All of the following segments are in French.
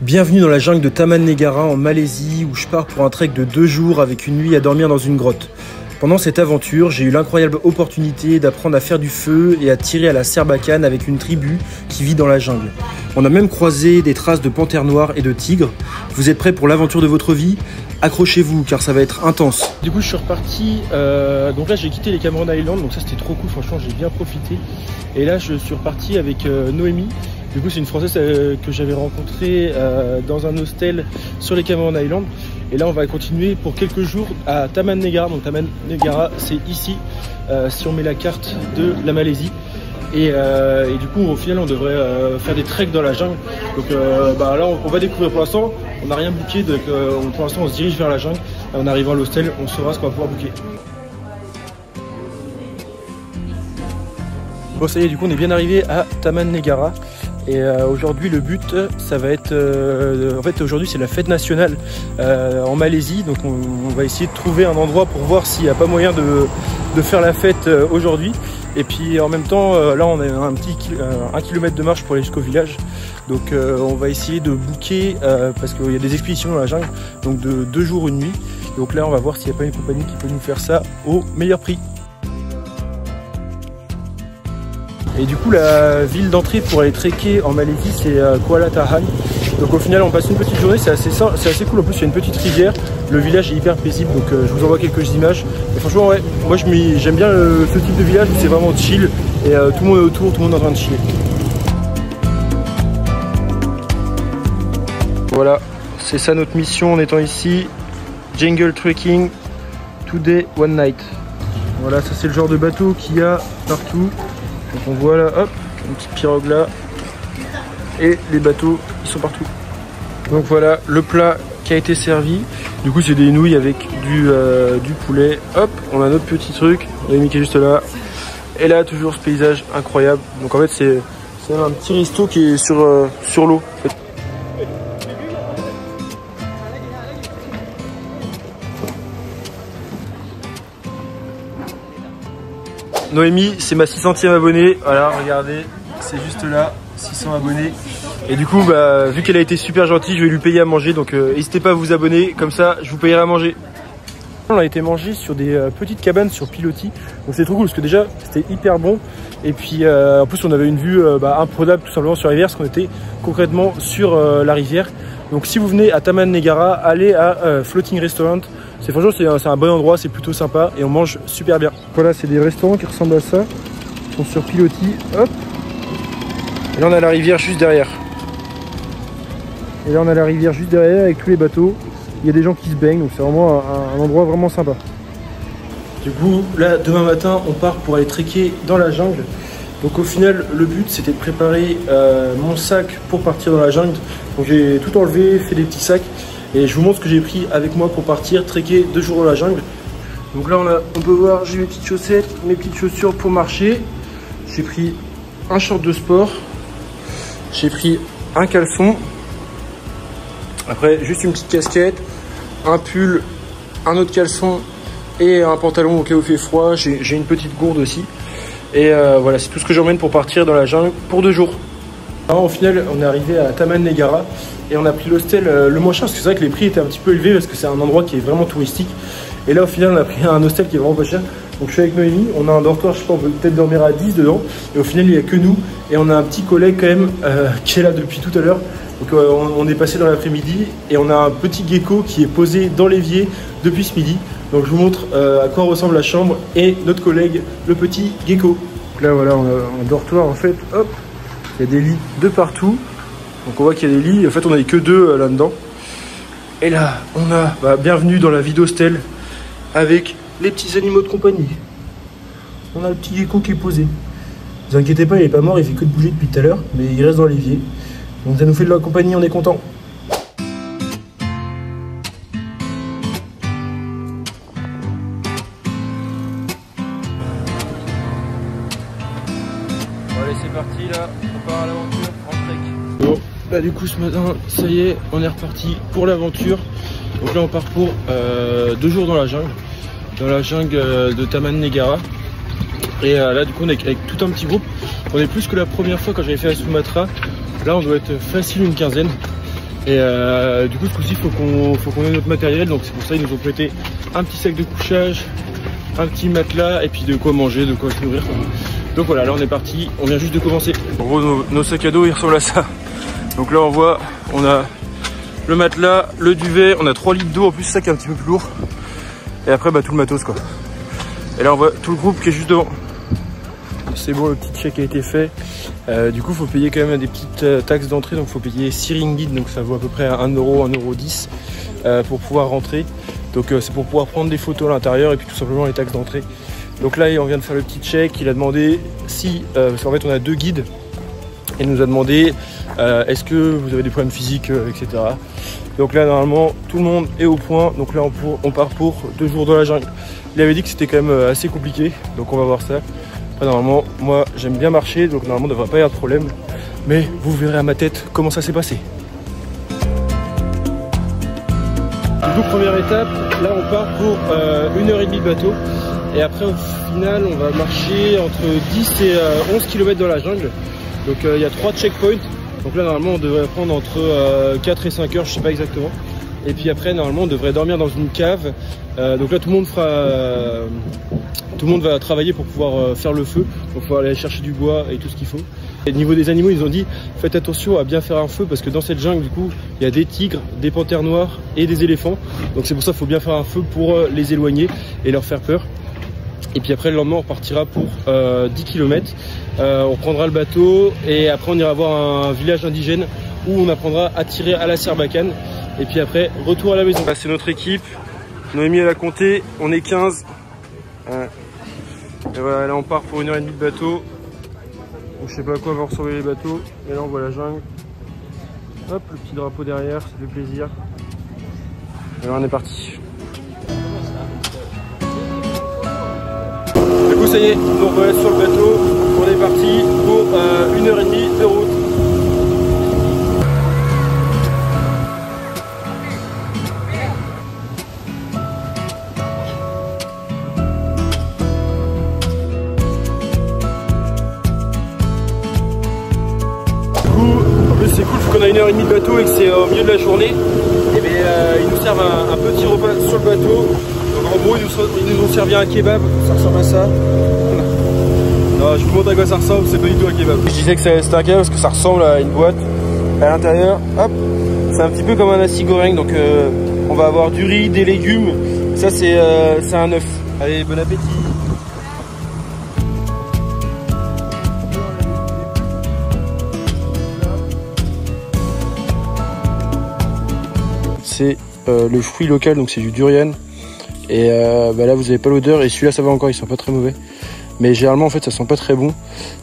Bienvenue dans la jungle de Taman Negara en Malaisie où je pars pour un trek de 2 jours avec une nuit à dormir dans une grotte. Pendant cette aventure, j'ai eu l'incroyable opportunité d'apprendre à faire du feu et à tirer à la serbacane avec une tribu qui vit dans la jungle. On a même croisé des traces de panthères noires et de tigres. Vous êtes prêts pour l'aventure de votre vie? Accrochez-vous car ça va être intense. Du coup je suis reparti, donc là j'ai quitté les Cameron Islands, donc ça c'était trop cool, franchement j'ai bien profité. Et là je suis reparti avec Noémie. Du coup c'est une Française que j'avais rencontrée dans un hostel sur les Cameron Islands. Et là on va continuer pour quelques jours à Taman Negara. Donc Taman Negara c'est ici, si on met la carte de la Malaisie. Et du coup au final on devrait faire des treks dans la jungle. Donc là on va découvrir. Pour l'instant on n'a rien booké, donc pour l'instant on se dirige vers la jungle. Et en arrivant à l'hostel on saura ce qu'on va pouvoir booker. Bon ça y est, du coup on est bien arrivé à Taman Negara. Et aujourd'hui le but ça va être en fait aujourd'hui c'est la fête nationale en Malaisie, donc on va essayer de trouver un endroit pour voir s'il n'y a pas moyen de faire la fête aujourd'hui. Et puis en même temps là on a un kilomètre de marche pour aller jusqu'au village, donc on va essayer de booker parce qu'il y a des expéditions dans la jungle, donc de 2 jours 1 nuit. Donc là on va voir s'il n'y a pas une compagnie qui peut nous faire ça au meilleur prix. Et du coup la ville d'entrée pour aller trekker en Malaisie c'est Kuala Tahan. Donc au final on passe une petite journée, c'est assez cool. En plus il y a une petite rivière, le village est hyper paisible, donc je vous envoie quelques images. Et franchement ouais, moi j'aime bien ce type de village où c'est vraiment chill et tout le monde est autour, tout le monde est en train de chiller. Voilà, c'est ça notre mission en étant ici. Jungle trekking, today one night. Voilà, ça c'est le genre de bateau qu'il y a partout. Donc on voit là, hop, une petite pirogue là, et les bateaux ils sont partout. Donc voilà le plat qui a été servi. Du coup c'est des nouilles avec du poulet. Hop, on a notre petit truc, on a mis qui est juste là. Et là toujours ce paysage incroyable. Donc en fait c'est un petit resto qui est sur l'eau. En fait. Noémie, c'est ma 600e abonnée, voilà, regardez, c'est juste là, 600 abonnés. Et du coup, vu qu'elle a été super gentille, je vais lui payer à manger, donc n'hésitez pas à vous abonner, comme ça, je vous payerai à manger. On a été mangé sur des petites cabanes sur pilotis, donc c'est trop cool, parce que déjà, c'était hyper bon. Et puis, en plus, on avait une vue imprenable tout simplement sur la rivière, parce qu'on était concrètement sur la rivière. Donc si vous venez à Taman Negara, allez à Floating Restaurant. Franchement c'est un bon endroit, c'est plutôt sympa et on mange super bien. Voilà, c'est des restaurants qui ressemblent à ça. Ils sont sur pilotis, hop. Et là on a la rivière juste derrière. Avec tous les bateaux. Il y a des gens qui se baignent, donc c'est vraiment un endroit vraiment sympa. Du coup là demain matin on part pour aller trekker dans la jungle. Donc au final le but c'était de préparer mon sac pour partir dans la jungle. Donc j'ai tout enlevé, fait des petits sacs. Et je vous montre ce que j'ai pris avec moi pour partir trekker 2 jours dans la jungle. Donc là on peut voir, j'ai mes petites chaussettes, mes petites chaussures pour marcher. J'ai pris un short de sport. J'ai pris un caleçon. Après juste une petite casquette, un pull, un autre caleçon et un pantalon au cas où il fait froid. J'ai une petite gourde aussi. Et voilà, c'est tout ce que j'emmène pour partir dans la jungle pour 2 jours. Alors, au final on est arrivé à Taman Negara. Et on a pris l'hostel le moins cher parce que c'est vrai que les prix étaient un petit peu élevés parce que c'est un endroit qui est vraiment touristique. Et là au final on a pris un hostel qui est vraiment pas cher. Donc je suis avec Noémie, on a un dortoir, je sais pas, on peut peut-être dormir à 10 dedans. Et au final il n'y a que nous. Et on a un petit collègue quand même qui est là depuis tout à l'heure. Donc on est passé dans l'après-midi et on a un petit gecko qui est posé dans l'évier depuis ce midi. Donc je vous montre à quoi ressemble la chambre et notre collègue, le petit gecko. Donc là voilà, on a un dortoir en fait, hop, il y a des lits de partout. Donc on voit qu'il y a des lits, en fait on n'avait que 2 là-dedans. Et là on a bienvenue dans la vie d'hostel avec les petits animaux de compagnie. On a le petit gecko qui est posé. Ne vous inquiétez pas, il n'est pas mort, il fait que de bouger depuis tout à l'heure, mais il reste dans l'évier. Donc ça nous fait de la compagnie, on est content. Bon allez c'est parti là, on part à l'aventure en trek. Bon. Bah du coup ce matin ça y est on est reparti pour l'aventure. Donc là on part pour 2 jours dans la jungle de Taman Negara. Et là du coup on est avec tout un petit groupe. On est plus que la première fois quand j'avais fait à Sumatra Là on doit être facile une quinzaine. Et du coup ce coup-ci faut qu'on ait notre matériel, donc c'est pour ça ils nous ont prêté un petit sac de couchage, un petit matelas et puis de quoi manger, de quoi se nourrir. Donc voilà, là on est parti, on vient juste de commencer. En gros nos sacs à dos ils ressemblent à ça. Donc là on voit, on a le matelas, le duvet, on a 3 litres d'eau en plus, c'est ça qui est un petit peu plus lourd. Et après bah tout le matos quoi. Et là on voit tout le groupe qui est juste devant. C'est bon, le petit check a été fait. Du coup, il faut payer quand même des petites taxes d'entrée. Donc, il faut payer 6 ringgit. Donc, ça vaut à peu près 1 euro, 1,10 € pour pouvoir rentrer. Donc, c'est pour pouvoir prendre des photos à l'intérieur et puis tout simplement les taxes d'entrée. Donc là, on vient de faire le petit check. Il a demandé si, parce qu'en fait, on a 2 guides. Il nous a demandé est-ce que vous avez des problèmes physiques, etc. Donc là, normalement, tout le monde est au point. Donc là, on part pour 2 jours dans la jungle. Il avait dit que c'était quand même assez compliqué. Donc, on va voir ça. Après, normalement, moi j'aime bien marcher, donc normalement il ne devrait pas y avoir de problème. Mais vous verrez à ma tête comment ça s'est passé. Du coup, première étape, là on part pour 1h30 de bateau. Et après, au final, on va marcher entre 10 et 11 km dans la jungle. Donc il y a 3 checkpoints. Donc là, normalement, on devrait prendre entre 4 et 5 heures, je ne sais pas exactement. Et puis après, normalement, on devrait dormir dans une cave. Donc là, tout le monde va travailler pour pouvoir faire le feu. Donc il faut aller chercher du bois et tout ce qu'il faut. Et au niveau des animaux, ils ont dit faites attention à bien faire un feu parce que dans cette jungle, du coup, il y a des tigres, des panthères noires et des éléphants. Donc c'est pour ça qu'il faut bien faire un feu pour les éloigner et leur faire peur. Et puis après, le lendemain, on repartira pour 10 km. On prendra le bateau et après, on ira voir un village indigène où on apprendra à tirer à la serbacane. Et puis après, retour à la maison. Là, c'est notre équipe. Noémie, elle a compté. On est 15. Et voilà, là, on part pour 1h30 de bateau. Donc, je sais pas à quoi vont ressembler les bateaux. Mais là, on voit la jungle. Hop, le petit drapeau derrière, ça fait plaisir. Et là, on est parti. Du coup, ça y est, donc on est sur le bateau. On est parti pour 1h30 de route. C'est cool, vu qu'on a 1h30 de bateau et que c'est au milieu de la journée, et bien, ils nous servent un petit repas sur le bateau. Donc en gros, ils nous ont servi un kebab, ça ressemble à ça. Non, je vous montre à quoi ça ressemble, c'est pas du tout un kebab. Je disais que c'était un kebab parce que ça ressemble à une boîte. À l'intérieur, hop, c'est un petit peu comme un nasi goreng, donc on va avoir du riz, des légumes. Ça c'est un œuf. Allez, bon appétit. C'est le fruit local, donc c'est du durian. Et bah là vous avez pas l'odeur, et celui-là ça va encore, ils sont pas très mauvais. Mais généralement en fait ça sent pas très bon.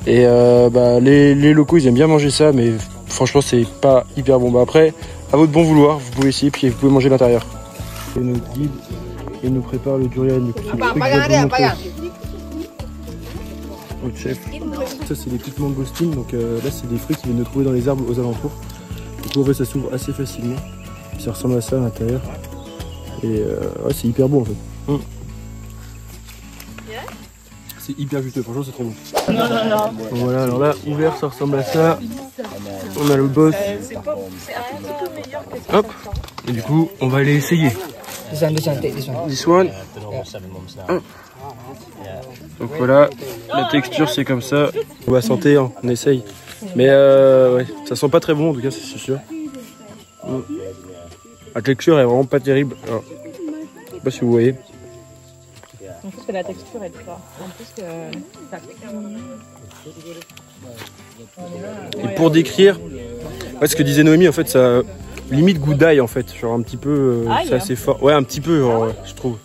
Et bah, les locaux ils aiment bien manger ça, mais franchement c'est pas hyper bon. Bah après, à votre bon vouloir, vous pouvez essayer, puis vous pouvez manger l'intérieur. Et notre guide, il nous prépare le durian, du coup c'est le truc que je vais vous montrer. Au chef. Ça c'est des petites mangoustines, donc là c'est des fruits qu'ils viennent de trouver dans les arbres aux alentours. Du coup en fait ça s'ouvre assez facilement. Ça ressemble à ça à l'intérieur. Et ouais, c'est hyper bon en fait. C'est hyper juteux, franchement c'est trop bon. Donc voilà, alors là, ouvert, ça ressemble à ça. On a le boss. Hop. Et du coup, on va aller essayer. This one. Hop. Donc voilà, la texture c'est comme ça. On va sentir, hein, on essaye. Mais ouais, ça sent pas très bon en tout cas, c'est sûr. La texture est vraiment pas terrible. Alors, je sais pas si vous voyez. En plus que la texture est forte. En plus que ça... Et pour décrire, ouais, ce que disait Noémie, en fait, ça limite goût d'ail en fait, genre un petit peu, c'est assez fort. Ouais, un petit peu, genre, je trouve.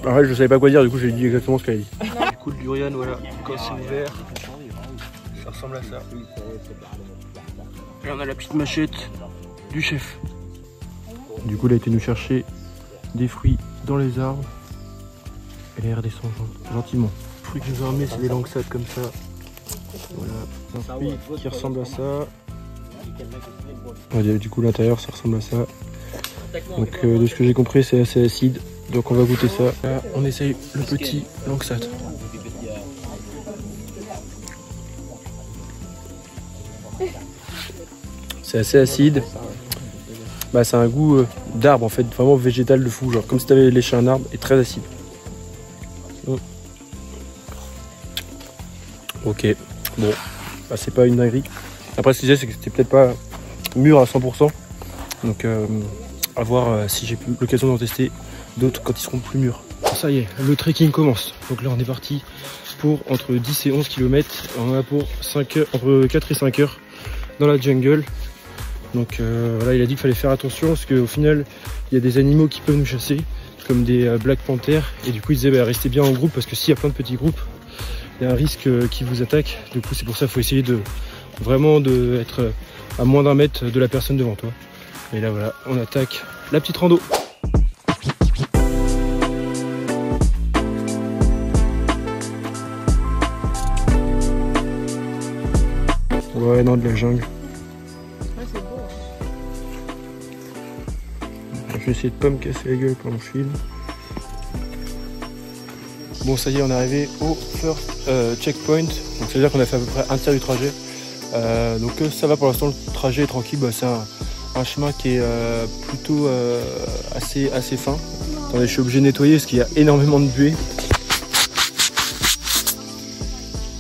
En fait, je savais pas quoi dire, du coup, j'ai dit exactement ce qu'elle a dit. Du coup, le durian, voilà, quand c'est ouvert, ça ressemble à ça. Et on a la petite machette du chef. Du coup, il a été nous chercher des fruits dans les arbres. Et là, redescend gentiment. Les fruits qu'ils nous ont ramenés, c'est des langsat comme ça. Voilà, un fruit qui ressemble à ça. Ouais, du coup, l'intérieur, ça ressemble à ça. Donc, de ce que j'ai compris, c'est assez acide. Donc, on va goûter ça. Là, on essaye le petit langsat. C'est assez acide. Bah, c'est un goût d'arbre en fait, vraiment végétal de fou, genre comme si tu avais léché un arbre et très acide. Ok, bon, bah, c'est pas une dinguerie. Après, ce que je disais, c'est que c'était peut-être pas mûr à 100%. Donc, à voir si j'ai l'occasion d'en tester d'autres quand ils seront plus mûrs. Ça y est, le trekking commence. Donc là, on est parti pour entre 10 et 11 km. On a pour 5 heures, entre 4 et 5 heures dans la jungle. Donc voilà, il a dit qu'il fallait faire attention parce qu'au final, il y a des animaux qui peuvent nous chasser, comme des Black Panthers. Et du coup, il disait bah, restez bien en groupe parce que s'il y a plein de petits groupes, il y a un risque qu'ils vous attaquent. Du coup, c'est pour ça qu'il faut essayer de vraiment être à moins d'1 mètre de la personne devant toi. Et là, voilà, on attaque la petite rando. Ouais, non, de la jungle. Ouais, c'est beau. Je vais essayer de pas me casser la gueule quand je filme. Bon, ça y est, on est arrivé au first checkpoint. Donc, ça veut dire qu'on a fait à peu près un tiers du trajet. Donc, ça va pour l'instant, le trajet est tranquille. Bah, c'est un chemin qui est plutôt assez fin. Attendez, je suis obligé de nettoyer parce qu'il y a énormément de buée.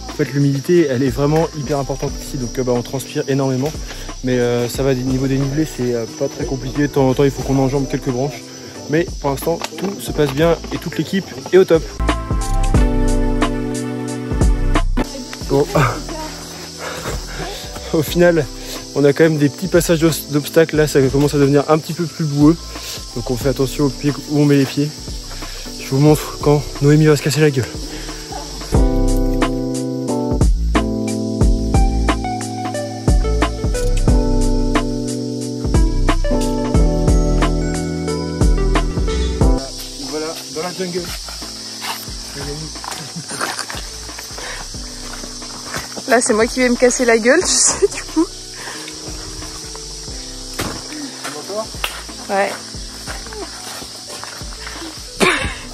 En fait, l'humidité, elle est vraiment hyper importante ici. Donc, bah, on transpire énormément. Mais ça va, niveau dénivelé, c'est pas très compliqué. De temps en temps, il faut qu'on enjambe quelques branches. Mais pour l'instant, tout se passe bien et toute l'équipe est au top. Bon. Au final, on a quand même des petits passages d'obstacles. Là, ça commence à devenir un petit peu plus boueux. Donc on fait attention aux pieds où on met les pieds. Je vous montre quand Noémie va se casser la gueule. Voilà, dans la jungle. Là, c'est moi qui vais me casser la gueule, tu sais, du coup. Ouais.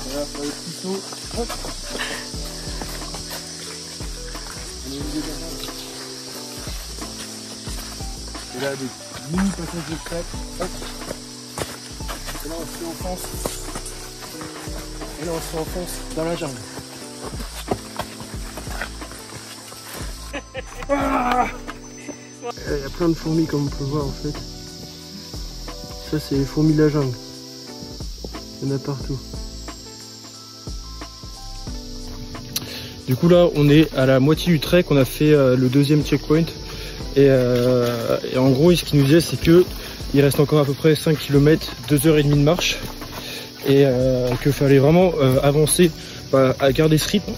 Voilà, pour les petits sauts. Hop. Et là, des mini passages de crack. Hop. Et là, on se enfonce. Et là, on se enfonce dans la jungle. Ah, il y a plein de fourmis comme on peut voir en fait. Ça c'est les fourmis de la jungle. Il y en a partout. Du coup là on est à la moitié du trek, on a fait le deuxième checkpoint. Et en gros ce qu'il nous disait c'est que il reste encore à peu près 5 km, 2h30 de marche. Et qu'il fallait vraiment avancer, à garder ce rythme.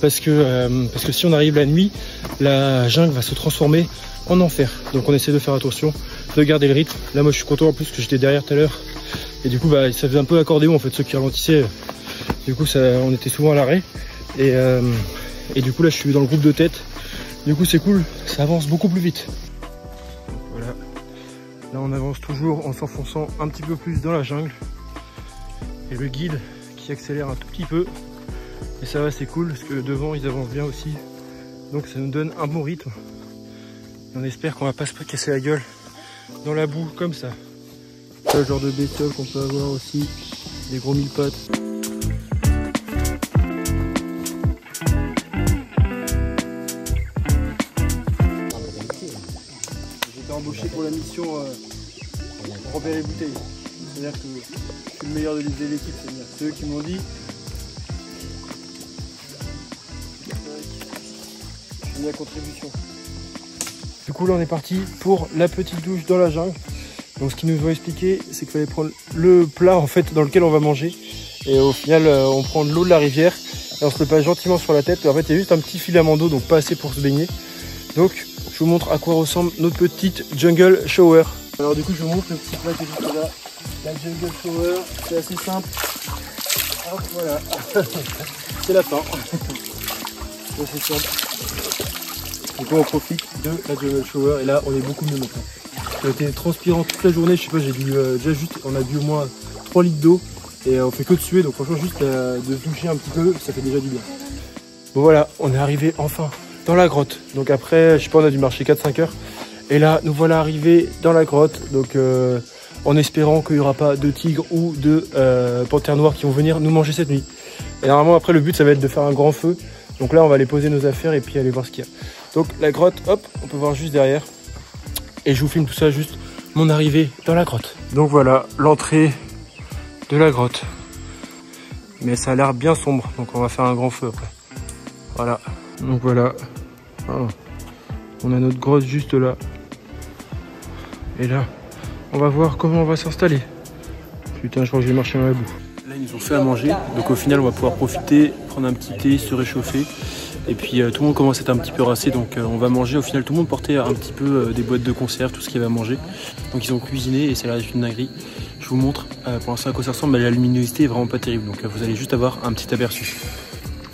Parce que si on arrive la nuit, la jungle va se transformer en enfer. Donc on essaie de faire attention, de garder le rythme. Là moi je suis content en plus que j'étais derrière tout à l'heure. Et du coup bah, ça faisait un peu accordéon en fait, ceux qui ralentissaient. Du coup on était souvent à l'arrêt. Et du coup là je suis dans le groupe de tête. Du coup c'est cool, ça avance beaucoup plus vite. Donc, voilà. Là on avance toujours en s'enfonçant un petit peu plus dans la jungle. Et le guide qui accélère un tout petit peu. Et ça va, c'est cool parce que devant ils avancent bien aussi. Donc ça nous donne un bon rythme. Et on espère qu'on va pas se casser la gueule dans la boue comme ça. C'est le genre de bestiole qu'on peut avoir aussi. Des gros mille pattes. J'ai été embauché pour la mission remplir les bouteilles. C'est-à-dire que je suis le meilleur de l'équipe. C'est eux qui m'ont dit. À contribution. Du coup là on est parti pour la petite douche dans la jungle. Donc ce qu'ils nous ont expliqué c'est qu'il fallait prendre le plat en fait dans lequel on va manger et au final on prend de l'eau de la rivière et on se le passe gentiment sur la tête et en fait il y a juste un petit filament d'eau donc pas assez pour se baigner. Donc je vous montre à quoi ressemble notre petite jungle shower. Alors du coup je vous montre le petit plat qui est juste là, la jungle shower, c'est assez simple. Hop, voilà. C'est la fin. C'est simple. Donc on profite de la jungle shower et là on est beaucoup mieux maintenant. J'ai été transpirant toute la journée, je sais pas, j'ai dû déjà juste, on a bu au moins 3 litres d'eau et on fait que de suer, donc franchement juste de se doucher un petit peu, ça fait déjà du bien. Bon voilà, on est arrivé enfin dans la grotte. Donc après, je sais pas, on a dû marcher 4-5 heures Et là, nous voilà arrivés dans la grotte. Donc, en espérant qu'il n'y aura pas de tigres ou de panthères noires qui vont venir nous manger cette nuit. Et normalement, après, le but, ça va être de faire un grand feu. Donc là, on va aller poser nos affaires et puis aller voir ce qu'il y a. Donc, la grotte, hop, on peut voir juste derrière. Et je vous filme tout ça, juste mon arrivée dans la grotte. Donc voilà, l'entrée de la grotte. Mais ça a l'air bien sombre, donc on va faire un grand feu après. Voilà, donc voilà. Oh. On a notre grotte juste là. Et là, on va voir comment on va s'installer. Putain, je crois que je vais marcher dans la boue. Là, ils nous ont fait à manger, donc au final, on va pouvoir profiter, prendre un petit thé, se réchauffer. Et puis tout le monde commence à être un petit peu rassé, donc on va manger. Au final, tout le monde portait un petit peu des boîtes de conserve, tout ce qu'il y avait à manger. Donc ils ont cuisiné et ça a l'air d'être une dinguerie. Je vous montre pour l'instant à quoi ça ressemble, mais la luminosité est vraiment pas terrible, donc vous allez juste avoir un petit aperçu.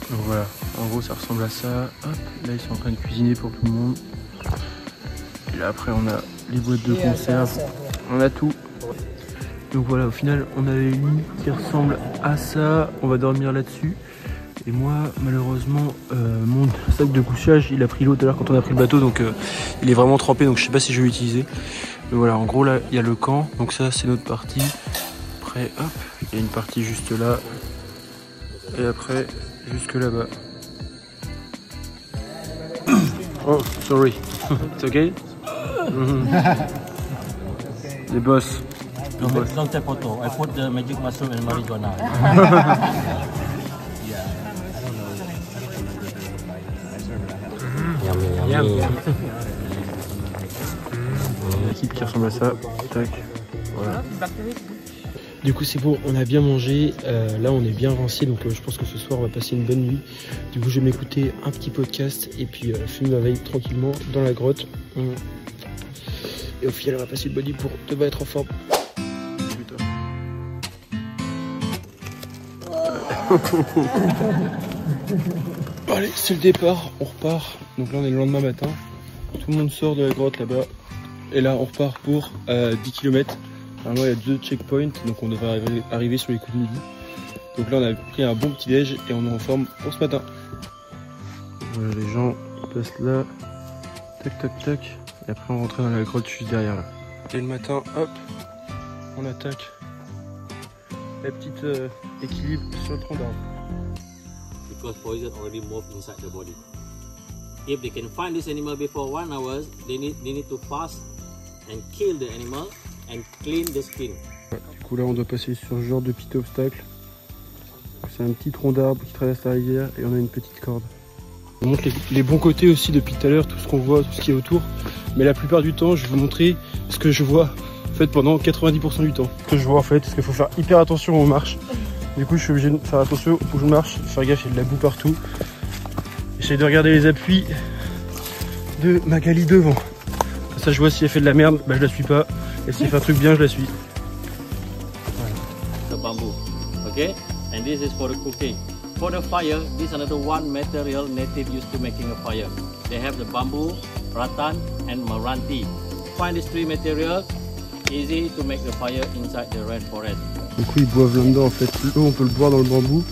Donc voilà, en gros ça ressemble à ça. Hop, là ils sont en train de cuisiner pour tout le monde. Et là après on a les boîtes de conserve, on a tout. Donc voilà, au final on a les lits qui ressemblent à ça, on va dormir là-dessus. Et moi malheureusement mon sac de couchage il a pris l'eau tout à l'heure quand on a pris le bateau, donc il est vraiment trempé, donc je sais pas si je vais l'utiliser. Mais voilà, en gros là il y a le camp, donc ça c'est notre partie. Après hop, il y a une partie juste là. Et après jusque là-bas. Oh, sorry. It's okay? Les boss. Don't take photo. I put the magic mushroom and marijuana. Yummy. L'équipe qui ressemble à ça. Tac. Voilà. Du coup c'est bon, on a bien mangé, là on est bien rincé, donc je pense que ce soir on va passer une bonne nuit. Du coup je vais m'écouter un petit podcast et puis fumer ma veille tranquillement dans la grotte. Et au final on va passer une bonne nuit pour te être en forme. Allez, c'est le départ, on repart. Donc là on est le lendemain matin, tout le monde sort de la grotte là-bas. Et là on repart pour 10 km. Normalement il y a 2 checkpoints, donc on devrait arriver sur les coups de midi. Donc là on a pris un bon petit déj et on est en forme pour ce matin. Voilà, les gens passent là, tac tac tac, et après on rentre dans la grotte juste derrière là. Et le matin, hop, on attaque la petite équilibre sur le tronc d'arbre. Because poison already moved inside the body. If they can find this animal before 1 hour, they need to fast and kill the animal and clean the skin. Du coup là on doit passer sur ce genre de petit obstacle. C'est un petit tronc d'arbre qui traverse la rivière et on a une petite corde. Je vous montre les bons côtés aussi depuis tout à l'heure, tout ce qu'on voit, tout ce qui est autour. Mais la plupart du temps je vais vous montrer ce que je vois en fait pendant 90% du temps. Ce que je vois en fait, parce qu'il faut faire hyper attention aux marches. Du coup je suis obligé de faire attention où je marche, faire gaffe, il y a de la boue partout. J'essaie de regarder les appuis de Magali devant. Ça je vois si elle fait de la merde, bah je la suis pas. Et si elle fait un truc bien, je la suis. The bamboo, okay? And this is for the cooking. For the fire, this is another one material native used to making a fire. They have the bamboo, rattan and meranti. Find these 3 materials, easy to make the fire inside the rainforest. Du coup ils boivent là-dedans en fait. L'eau on peut le boire dans le bambou.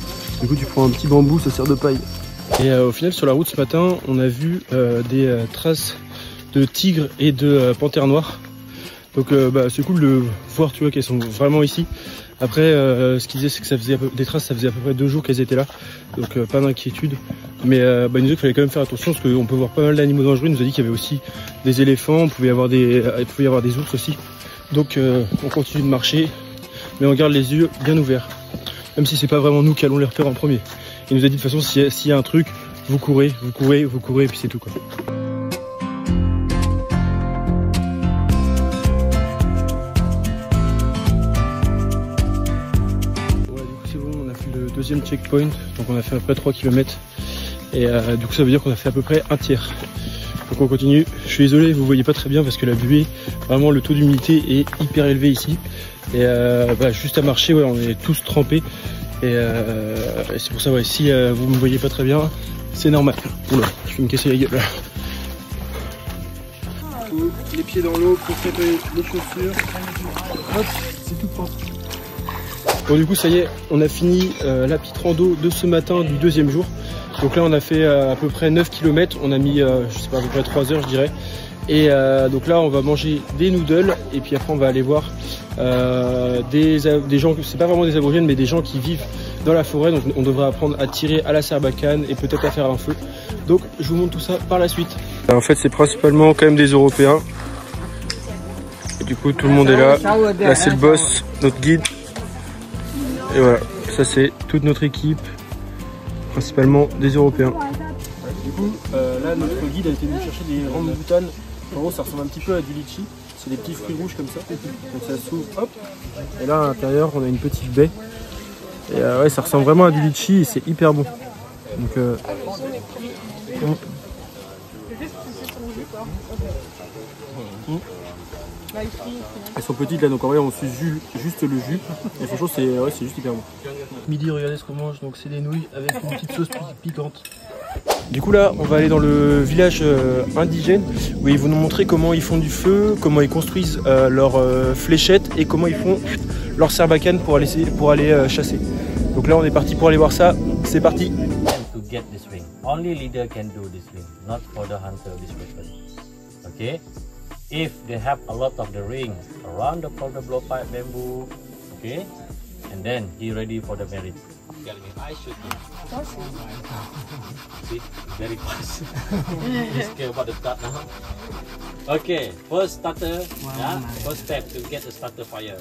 Du coup tu prends un petit bambou, ça sert de paille. Et au final sur la route ce matin, on a vu des traces de tigres et de panthères noires. Donc c'est cool de voir, tu vois, qu'elles sont vraiment ici. Après ce qu'ils disaient c'est que ça faisait des traces, ça faisait à peu près 2 jours qu'elles étaient là. Donc pas d'inquiétude. Mais il nous disait qu'il fallait quand même faire attention parce qu'on peut voir pas mal d'animaux dangereux. Il nous a dit qu'il y avait aussi des éléphants, il pouvait y avoir des ours aussi. Donc on continue de marcher, mais on garde les yeux bien ouverts. Même si c'est pas vraiment nous qui allons les repérer en premier. Il nous a dit de toute façon s'il y a un truc, vous courez et puis c'est tout quoi. Deuxième checkpoint, donc on a fait à peu près 3 km et du coup ça veut dire qu'on a fait à peu près un tiers. Donc on continue. Je suis désolé, vous voyez pas très bien parce que la buée, vraiment le taux d'humidité est hyper élevé ici et juste à marcher, ouais, on est tous trempés et c'est pour ça, ouais, si vous me voyez pas très bien, c'est normal. Oula, je vais me casser la gueule là. Les pieds dans l'eau pour préparer les chaussures. Hop, c'est tout propre. Bon du coup ça y est, on a fini la petite rando de ce matin du 2e jour. Donc là on a fait à peu près 9 km, on a mis je sais pas à peu près 3 heures je dirais. Et donc là on va manger des noodles et puis après on va aller voir des gens, c'est pas vraiment des aborigènes mais des gens qui vivent dans la forêt. Donc on devrait apprendre à tirer à la sarbacane et peut-être à faire un feu. Donc je vous montre tout ça par la suite. En fait c'est principalement quand même des Européens. Et du coup tout le monde est là. Là c'est le boss, notre guide. Et voilà, ça c'est toute notre équipe, principalement des Européens. Du coup là notre guide a été venu chercher des rambutan. En gros ça ressemble un petit peu à du litchi. C'est des petits fruits rouges comme ça. Donc ça s'ouvre, hop. Et là à l'intérieur on a une petite baie. Et ouais ça ressemble vraiment à du litchi et c'est hyper bon. Donc elles sont petites là, donc en vrai on suce juste le jus. Et franchement c'est juste hyper bon. Midi, regardez ce qu'on mange, donc c'est des nouilles avec une petite sauce piquante. Du coup là on va aller dans le village indigène où ils vont nous montrer comment ils font du feu, comment ils construisent leurs fléchettes et comment ils font leur sarbacane pour aller chasser. Donc là on est parti pour aller voir ça, c'est parti. To get this ring, only leader can do this ring, not for the hunter this weapon. Okay, if they have a lot of the ring around the blowpipe bamboo, okay, and then he ready for the marriage. I shoot him. See, very fast. He's scared about the start now. Okay, first starter, yeah, first step to get the starter fire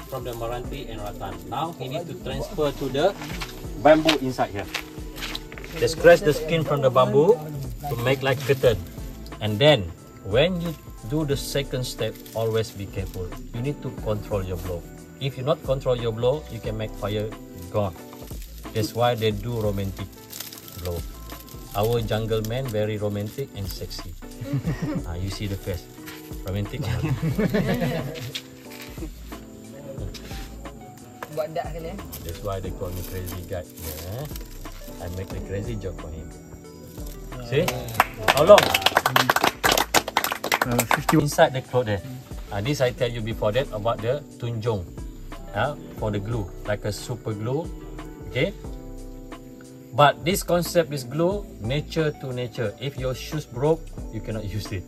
from the Meranti and Rattan. Now he need to transfer to the bamboo inside here. They scratch the skin from the bamboo to make like curtain. And then when you do the second step, always be careful. You need to control your blow. If you not control your blow, you can make fire gone. That's why they do romantic blow. Our jungle man very romantic and sexy. You see the face, romantic. That's why they call me crazy guy. Yeah. I make a crazy joke for him. See? How long? 50. Inside the cloth there. This I tell you before that about the tunjong. For the glue, like a super glue. Okay? But this concept is glue, nature to nature. If your shoes broke, you cannot use it.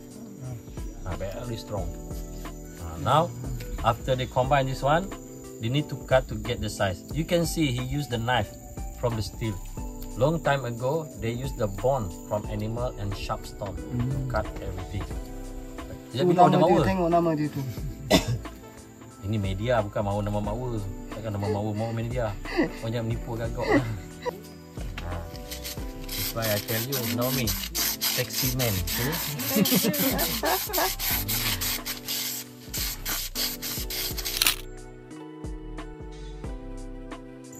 Very strong. Now, after they combine this one, they need to cut to get the size. You can see he used the knife from the steel. Long time ago, they used the bone from animal and sharp stone to cut everything. Tengok nama dia tu. Ini media bukan mahu nama mahu. Takkan nama mahu media. Kau jangan menipu agak-agak lah. That's why I tell you, know me, sexy man.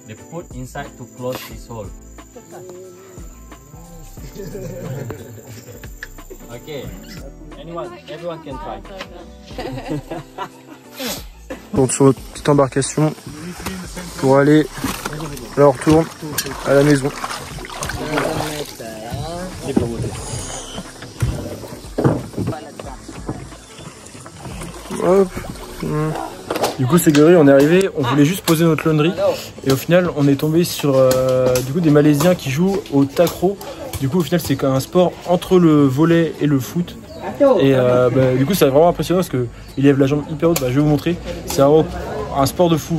They put inside to close this hole. Okay, everyone can try. Donc sur notre petite embarcation pour aller, là on retourne à la maison. Hop. Du coup c'est guéri, on est arrivé, on voulait juste poser notre laundry et au final on est tombé sur du coup des Malaisiens qui jouent au takraw. Du coup au final c'est un sport entre le volley et le foot. Et du coup c'est vraiment impressionnant parce qu'il lève la jambe hyper haute. Je vais vous montrer, c'est vraiment un sport de fou.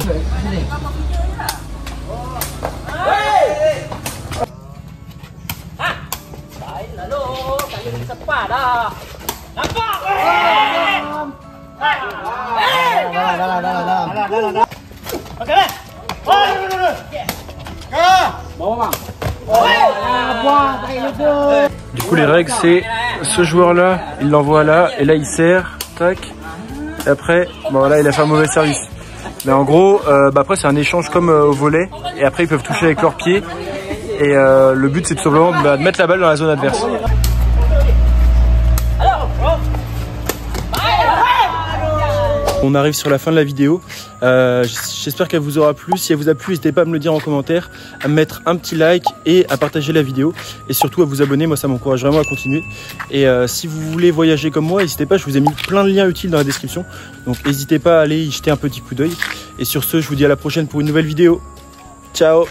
Du coup les règles c'est ce joueur là il l'envoie là et là il serre, tac, et après voilà il a fait un mauvais service. Mais en gros après c'est un échange comme au volley et après ils peuvent toucher avec leurs pieds et le but c'est tout simplement de mettre la balle dans la zone adverse. On arrive sur la fin de la vidéo, j'espère qu'elle vous aura plu. Si elle vous a plu, n'hésitez pas à me le dire en commentaire, à me mettre un petit like et à partager la vidéo. Et surtout à vous abonner, moi ça m'encourage vraiment à continuer. Et si vous voulez voyager comme moi, n'hésitez pas, je vous ai mis plein de liens utiles dans la description. Donc n'hésitez pas à aller y jeter un petit coup d'œil. Et sur ce, je vous dis à la prochaine pour une nouvelle vidéo. Ciao!